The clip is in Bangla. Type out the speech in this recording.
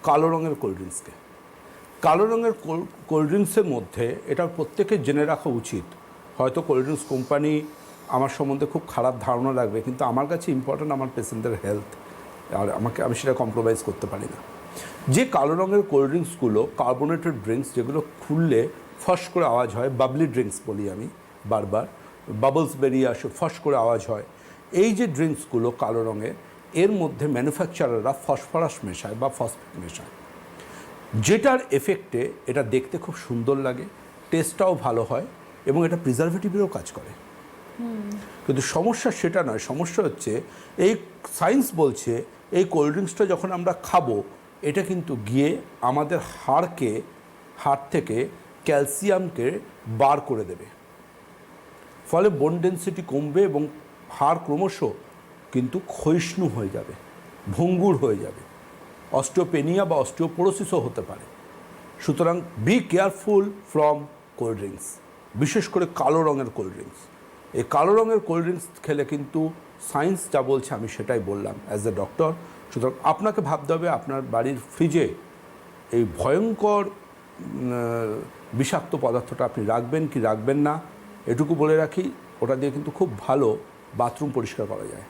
কালো রঙের কোল্ড ড্রিঙ্কসকে। কালো রঙের কোল্ড ড্রিঙ্কসের মধ্যে এটা প্রত্যেকের জেনে রাখা উচিত। হয়তো কোল্ড ড্রিঙ্কস কোম্পানি আমার সম্বন্ধে খুব খারাপ ধারণা রাখবে, কিন্তু আমার কাছে ইম্পর্ট্যান্ট আমার পেশেন্টদের হেলথ, আর আমি সেটা কম্প্রোমাইজ করতে পারি না। যে কালো রঙের কোল্ড ড্রিঙ্কসগুলো কার্বোনেটেড ড্রিঙ্কস, যেগুলো খুললে ফস করে আওয়াজ হয়, বাবলি ড্রিঙ্কস বলি আমি বারবার, বাবলস বেরিয়ে আসে, ফস করে আওয়াজ হয়, এই যে ড্রিঙ্কসগুলো কালো রঙের, এর মধ্যে ম্যানুফ্যাকচারাররা ফসফরাস মেশায় বা ফসফেট মেশায়, যেটার এফেক্টে এটা দেখতে খুব সুন্দর লাগে, টেস্টটাও ভালো হয় এবং এটা প্রিজারভেটিভেরও কাজ করে। কিন্তু সমস্যা সেটা নয়, সমস্যা হচ্ছে এই সায়েন্স বলছে এই কোল্ড ড্রিঙ্কসটা যখন আমরা খাবো, এটা কিন্তু গিয়ে আমাদের হাড় থেকে ক্যালসিয়ামকে বার করে দেবে, ফলে বোন ডেন্সিটি কমবে এবং হাড় ক্রমশ কিন্তু ক্ষয়িষ্ণু হয়ে যাবে, ভঙ্গুর হয়ে যাবে, অস্টিওপেনিয়া বা অস্টিওপোরোসিসও হতে পারে। সুতরাং be careful from cold drinks, বিশেষ করে কালো রঙের কোল্ড ড্রিঙ্কস। এই কালো রঙের কোল্ড ড্রিঙ্কস খেলে কিন্তু সায়েন্স যা বলছে আমি সেটাই বললাম অ্যাজ এ ডক্টর। সুতরাং আপনাকে ভাবতে হবে আপনার বাড়ির ফ্রিজে এই ভয়ঙ্কর বিষাক্ত পদার্থটা আপনি রাখবেন কি রাখবেন না। এটুকু বলে রাখি, ওটা দিয়ে কিন্তু খুব ভালো বাথরুম পরিষ্কার করা যায়।